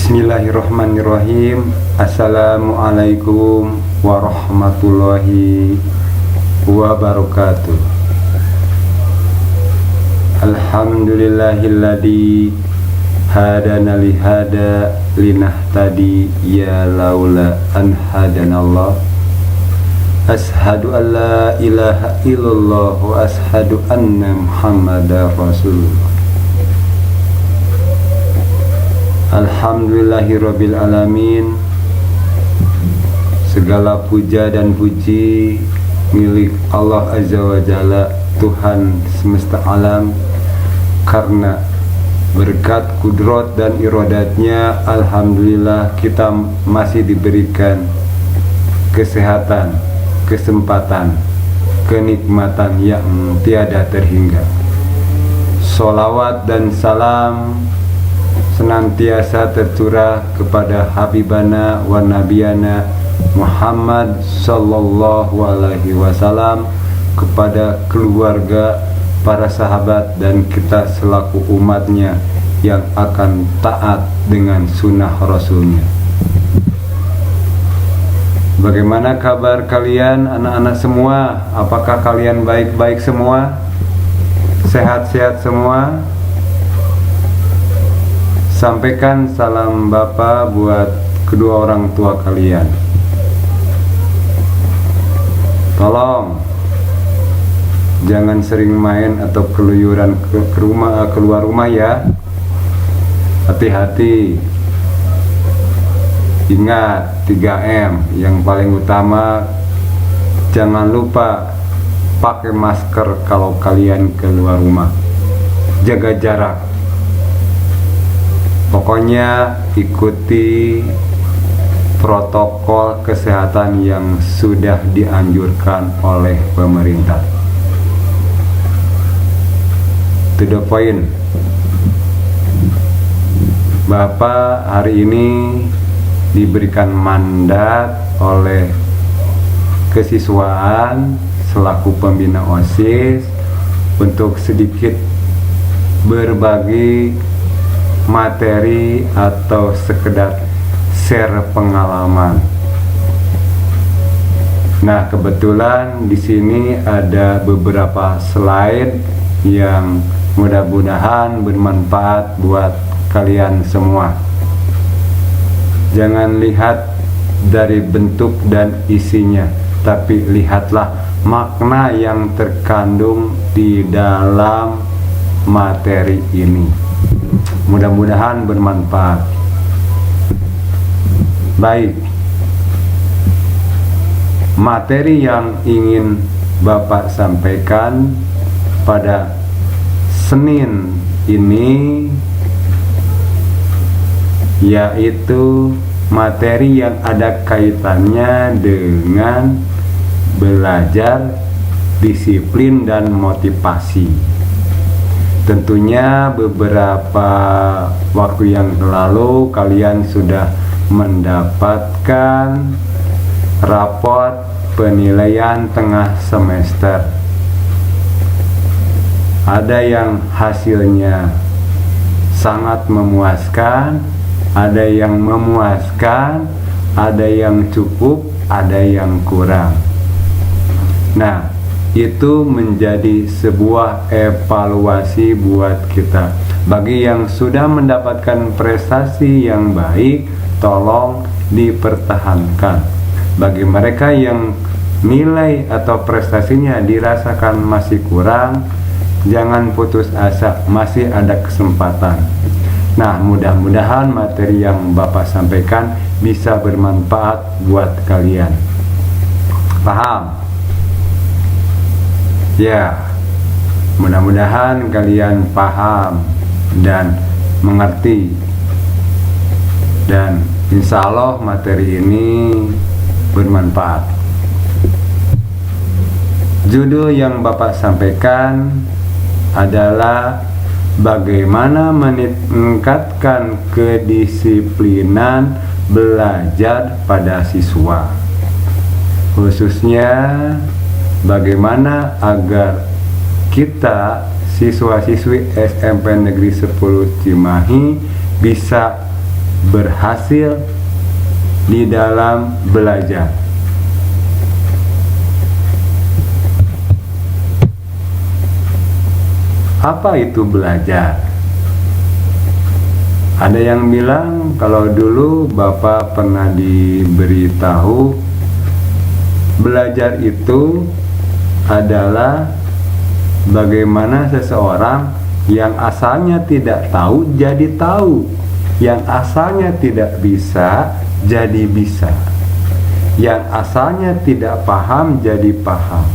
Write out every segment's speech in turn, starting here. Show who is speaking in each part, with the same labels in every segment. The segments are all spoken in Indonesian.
Speaker 1: Bismillahirrahmanirrahim. Assalamualaikum warahmatullahi wabarakatuh. Alhamdulillahilladzi hadana lihada linahtadi ya laula an hadanallah. Ashhadu an la ilaha illallah wa ashhadu anna muhammadar rasulullah. Alhamdulillahirabbil alamin. Segala puja dan puji milik Allah Azza wa Jalla, Tuhan semesta alam. Karena berkat kudrat dan iradatnya, alhamdulillah kita masih diberikan kesehatan, kesempatan, kenikmatan yang tiada terhingga. Sholawat dan salam senantiasa tercurah kepada Habibana wa Nabiyana Muhammad sallallahu alaihi wasallam, kepada keluarga, para sahabat, dan kita selaku umatnya yang akan taat dengan sunnah rasulnya. Bagaimana kabar kalian anak-anak semua? Apakah kalian baik-baik semua? Sehat-sehat semua? Sampaikan salam Bapak buat kedua orang tua kalian. Tolong jangan sering main atau keluyuran keluar rumah ya. Hati-hati. Ingat 3M yang paling utama. Jangan lupa pakai masker kalau kalian keluar rumah. Jaga jarak. Pokoknya ikuti protokol kesehatan yang sudah dianjurkan oleh pemerintah. To the point. Bapak hari ini diberikan mandat oleh kesiswaan selaku pembina OSIS untuk sedikit berbagi materi atau sekedar share pengalaman. Nah, kebetulan di sini ada beberapa slide yang mudah-mudahan bermanfaat buat kalian semua. Jangan lihat dari bentuk dan isinya, tapi lihatlah makna yang terkandung di dalam materi ini. Mudah-mudahan bermanfaat. Baik, materi yang ingin Bapak sampaikan pada Senin ini yaitu materi yang ada kaitannya dengan belajar, disiplin, dan motivasi. Tentunya beberapa waktu yang lalu kalian sudah mendapatkan raport penilaian tengah semester. Ada yang hasilnya sangat memuaskan, ada yang memuaskan, ada yang cukup, ada yang kurang. Nah, itu menjadi sebuah evaluasi buat kita. Bagi yang sudah mendapatkan prestasi yang baik, tolong dipertahankan. Bagi mereka yang nilai atau prestasinya dirasakan masih kurang, jangan putus asa, masih ada kesempatan. Nah, mudah-mudahan materi yang Bapak sampaikan bisa bermanfaat buat kalian. Paham? Ya, mudah-mudahan kalian paham dan mengerti. Dan insya Allah materi ini bermanfaat. Judul yang Bapak sampaikan adalah bagaimana meningkatkan kedisiplinan belajar pada siswa. Khususnya bagaimana agar kita siswa-siswi SMP Negeri 10 Cimahi bisa berhasil di dalam belajar. Apa itu belajar? Ada yang bilang kalau dulu Bapak pernah diberitahu belajar itu adalah bagaimana seseorang yang asalnya tidak tahu jadi tahu, yang asalnya tidak bisa jadi bisa, yang asalnya tidak paham jadi paham.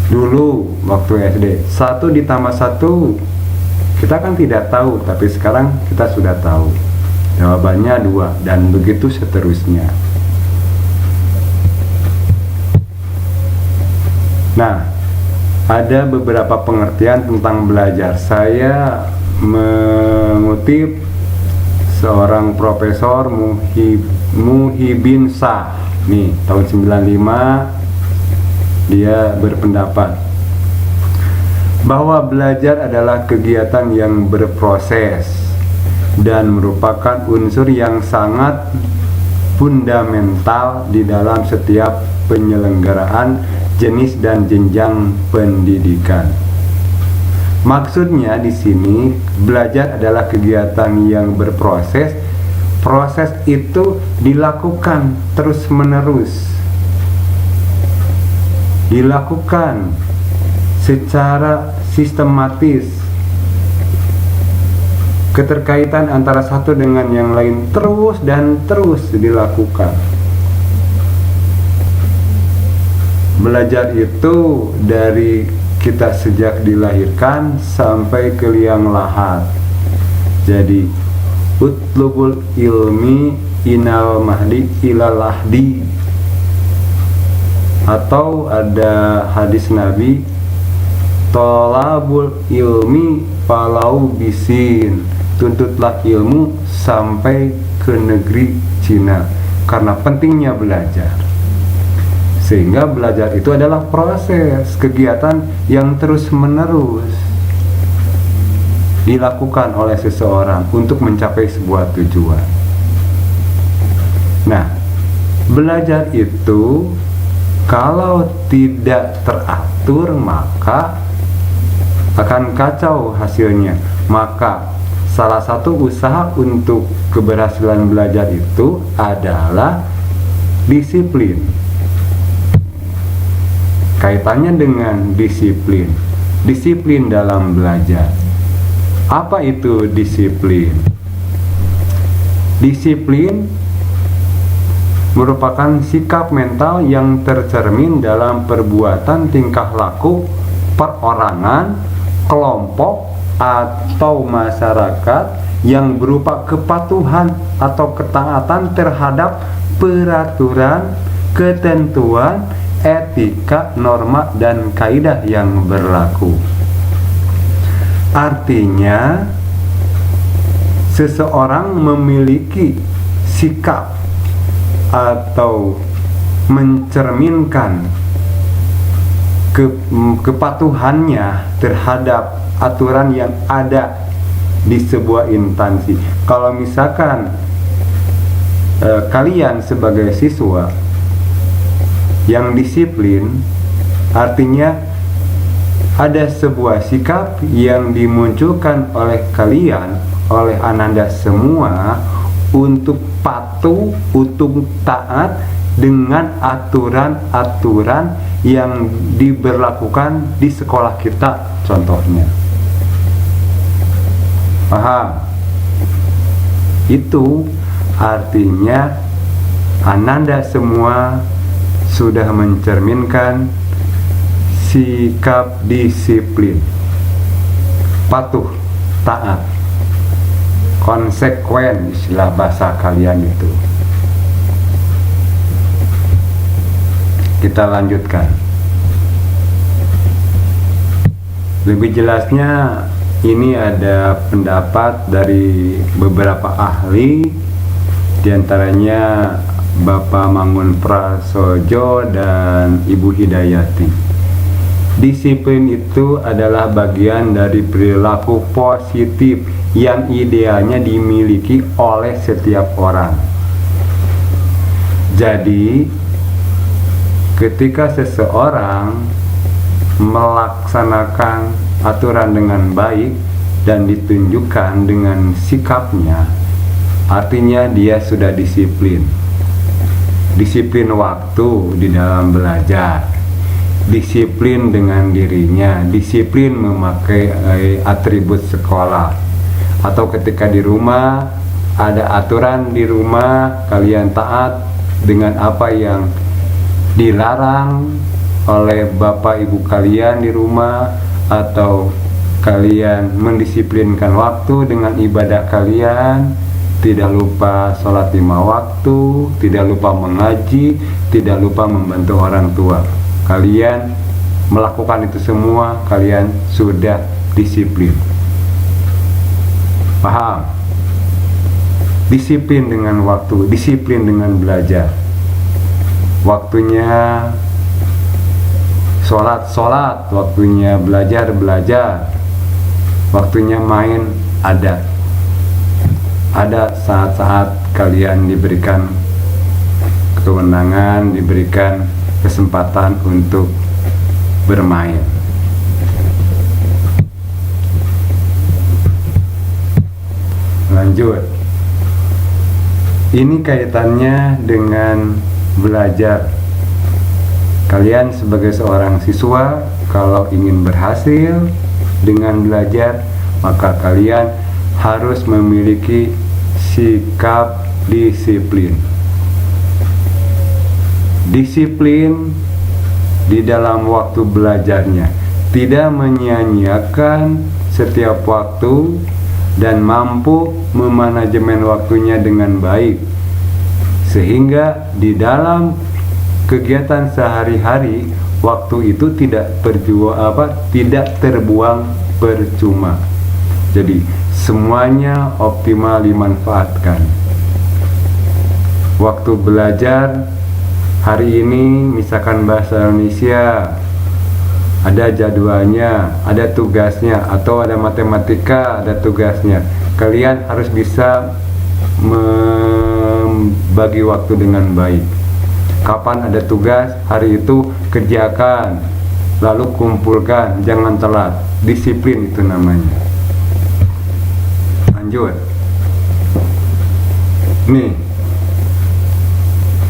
Speaker 1: Dulu waktu SD 1 ditambah 1 kita kan tidak tahu, tapi sekarang kita sudah tahu jawabannya 2, dan begitu seterusnya. Nah, ada beberapa pengertian tentang belajar. Saya mengutip seorang profesor Muhibin Shah nih, tahun 95. Dia berpendapat bahwa belajar adalah kegiatan yang berproses dan merupakan unsur yang sangat fundamental di dalam setiap penyelenggaraan jenis dan jenjang pendidikan. Maksudnya di sini belajar adalah kegiatan yang berproses. Proses itu dilakukan terus-menerus, dilakukan secara sistematis. Keterkaitan antara satu dengan yang lain terus dan terus dilakukan. Belajar itu dari kita sejak dilahirkan sampai ke liang lahat. Jadi utlubul ilmi inal mahdi ilal lahdi, atau ada hadis Nabi, tolabul ilmi palau bisin, tuntutlah ilmu sampai ke negeri Cina, karena pentingnya belajar. Sehingga belajar itu adalah proses, kegiatan yang terus menerus dilakukan oleh seseorang untuk mencapai sebuah tujuan. Nah, belajar itu kalau tidak teratur maka akan kacau hasilnya. Maka salah satu usaha untuk keberhasilan belajar itu adalah disiplin. Kaitannya dengan disiplin. Disiplin dalam belajar. Apa itu disiplin? Disiplin merupakan sikap mental yang tercermin dalam perbuatan, tingkah laku, perorangan, kelompok, atau masyarakat yang berupa kepatuhan atau ketaatan terhadap peraturan, ketentuan, etika, norma, dan kaidah yang berlaku. Artinya, seseorang memiliki sikap atau mencerminkan kepatuhannya terhadap aturan yang ada di sebuah instansi. Kalau misalkan kalian sebagai siswa yang disiplin, artinya ada sebuah sikap yang dimunculkan oleh kalian, oleh Ananda semua, untuk patuh, untuk taat dengan aturan-aturan yang diberlakukan di sekolah kita, contohnya. Paham? Itu artinya Ananda semua sudah mencerminkan sikap disiplin, patuh, taat, konsekuen, istilah bahasa kalian itu. Kita lanjutkan. Lebih jelasnya, ini ada pendapat dari beberapa ahli, diantaranya Bapak Mangun Prasojo dan Ibu Hidayati. Disiplin itu adalah bagian dari perilaku positif yang idealnya dimiliki oleh setiap orang. Jadi, ketika seseorang melaksanakan aturan dengan baik dan ditunjukkan dengan sikapnya, artinya dia sudah disiplin. Disiplin waktu di dalam belajar, disiplin dengan dirinya, disiplin memakai atribut sekolah, atau ketika di rumah ada aturan di rumah, kalian taat dengan apa yang dilarang oleh bapak ibu kalian di rumah, atau kalian mendisiplinkan waktu dengan ibadah kalian, tidak lupa sholat 5 waktu, tidak lupa mengaji, tidak lupa membantu orang tua. Kalian melakukan itu semua, kalian sudah disiplin. Paham? Disiplin dengan waktu, disiplin dengan belajar. Waktunya sholat, waktunya belajar, waktunya main ada. Ada saat-saat kalian diberikan kewenangan, diberikan kesempatan untuk bermain. Lanjut. Ini kaitannya dengan belajar. Kalian sebagai seorang siswa, kalau ingin berhasil dengan belajar, maka kalian harus memiliki sikap disiplin. Disiplin di dalam waktu belajarnya, tidak menyia-nyiakan setiap waktu, dan mampu memanajemen waktunya dengan baik, sehingga di dalam kegiatan sehari-hari waktu itu tidak terbuang percuma. Jadi semuanya optimal dimanfaatkan. Waktu belajar hari ini, misalkan bahasa Indonesia, ada jadwalnya, ada tugasnya, atau ada matematika, ada tugasnya. Kalian harus bisa membagi waktu dengan baik. Kapan ada tugas, hari itu kerjakan, lalu kumpulkan, jangan telat. Disiplin itu namanya. Lanjut. Nih,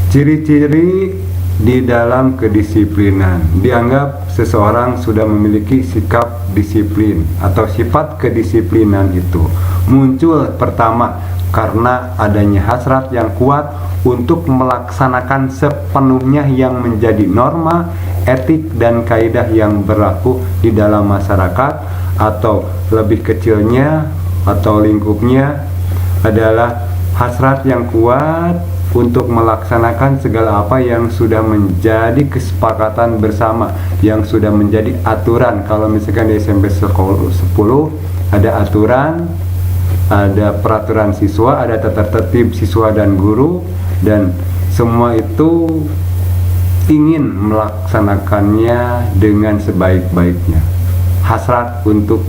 Speaker 1: ciri-ciri di dalam kedisiplinan. Dianggap seseorang sudah memiliki sikap disiplin atau sifat kedisiplinan itu muncul pertama karena adanya hasrat yang kuat untuk melaksanakan sepenuhnya yang menjadi norma, etik, dan kaidah yang berlaku di dalam masyarakat, atau lebih kecilnya atau lingkupnya adalah hasrat yang kuat untuk melaksanakan segala apa yang sudah menjadi kesepakatan bersama, yang sudah menjadi aturan. Kalau misalkan di SMP 10 ada aturan, ada peraturan siswa, ada tata tertib siswa dan guru, dan semua itu ingin melaksanakannya dengan sebaik-baiknya. Hasrat untuk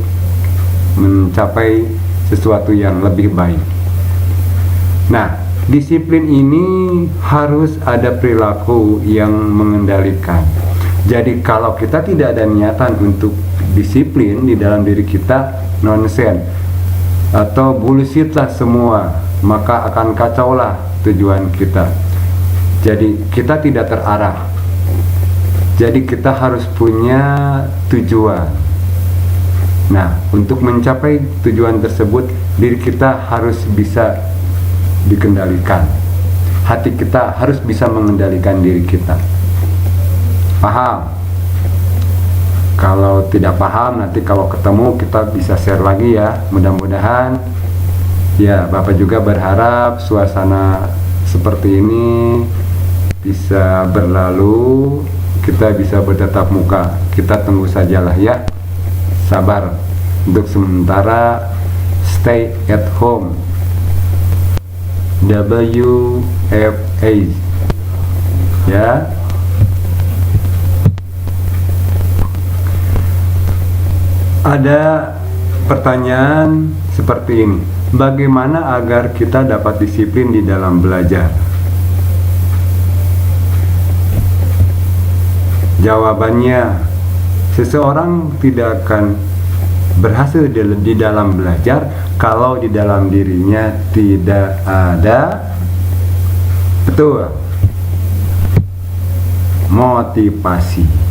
Speaker 1: mencapai sesuatu yang lebih baik. Nah, disiplin ini harus ada perilaku yang mengendalikan. Jadi kalau kita tidak ada niatan untuk disiplin di dalam diri kita, nonsen atau bullshit lah semua, maka akan kacau lah tujuan kita. Jadi kita tidak terarah. Jadi kita harus punya tujuan. Nah, untuk mencapai tujuan tersebut, diri kita harus bisa dikendalikan. Hati kita harus bisa mengendalikan diri kita. Paham? Kalau tidak paham, nanti kalau ketemu kita bisa share lagi ya. Mudah-mudahan ya, Bapak juga berharap suasana seperti ini bisa berlalu, kita bisa bertatap muka. Kita tunggu sajalah ya. Sabar. Untuk sementara, stay at home. WFA ya. Ada pertanyaan seperti ini, bagaimana agar kita dapat disiplin di dalam belajar? Jawabannya, seseorang tidak akan berhasil di dalam belajar kalau di dalam dirinya tidak ada motivasi.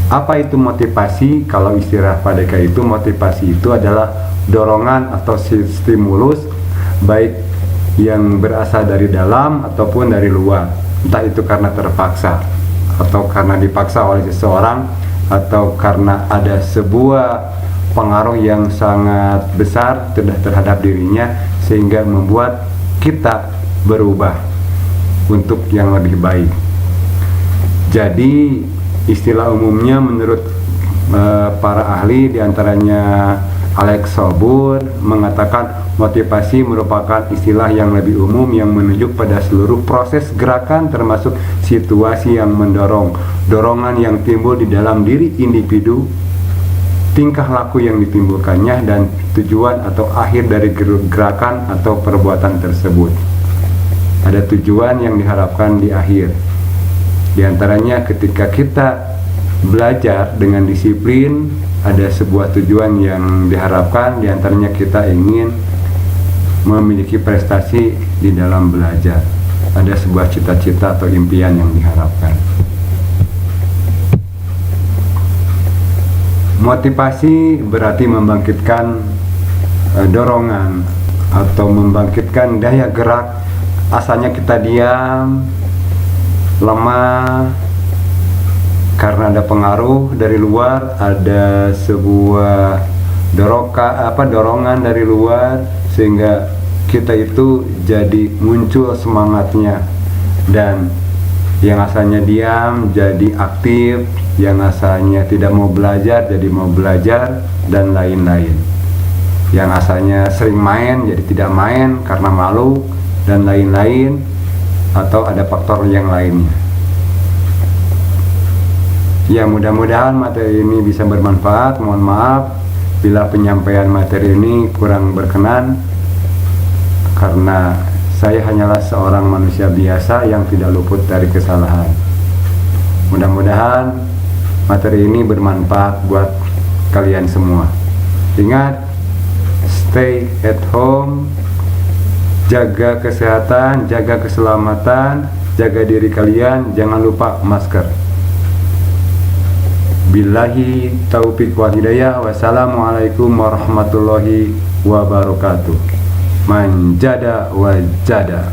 Speaker 1: Apa itu motivasi? Kalau istilah Padeka itu, motivasi itu adalah dorongan atau stimulus, baik yang berasal dari dalam ataupun dari luar. Entah itu karena terpaksa, atau karena dipaksa oleh seseorang, atau karena ada sebuah pengaruh yang sangat besar terhadap dirinya, sehingga membuat kita berubah untuk yang lebih baik. Jadi istilah umumnya menurut para ahli, diantaranya Alex Sobur, mengatakan motivasi merupakan istilah yang lebih umum yang menunjuk pada seluruh proses gerakan termasuk situasi yang mendorong, dorongan yang timbul di dalam diri individu, tingkah laku yang ditimbulkannya, dan tujuan atau akhir dari gerakan atau perbuatan tersebut. Ada tujuan yang diharapkan di akhir. Di antaranya ketika kita belajar dengan disiplin, ada sebuah tujuan yang diharapkan. Di antaranya kita ingin memiliki prestasi di dalam belajar. Ada sebuah cita-cita atau impian yang diharapkan. Motivasi berarti membangkitkan dorongan atau membangkitkan daya gerak. Asalnya kita diam, lemah, karena ada pengaruh dari luar, ada sebuah dorongan dari luar, sehingga kita itu jadi muncul semangatnya, dan yang asalnya diam jadi aktif, yang asalnya tidak mau belajar jadi mau belajar, dan lain-lain. Yang asalnya sering main jadi tidak main karena malu, dan lain-lain, atau ada faktor yang lainnya. Ya, mudah-mudahan materi ini bisa bermanfaat. Mohon maaf bila penyampaian materi ini kurang berkenan, karena saya hanyalah seorang manusia biasa yang tidak luput dari kesalahan. Mudah-mudahan materi ini bermanfaat buat kalian semua. Ingat, stay at home, jaga kesehatan, jaga keselamatan, jaga diri kalian, jangan lupa masker. Billahi taufiq wal hidayah. Wassalamualaikum warahmatullahi wabarakatuh. Manjada wajada.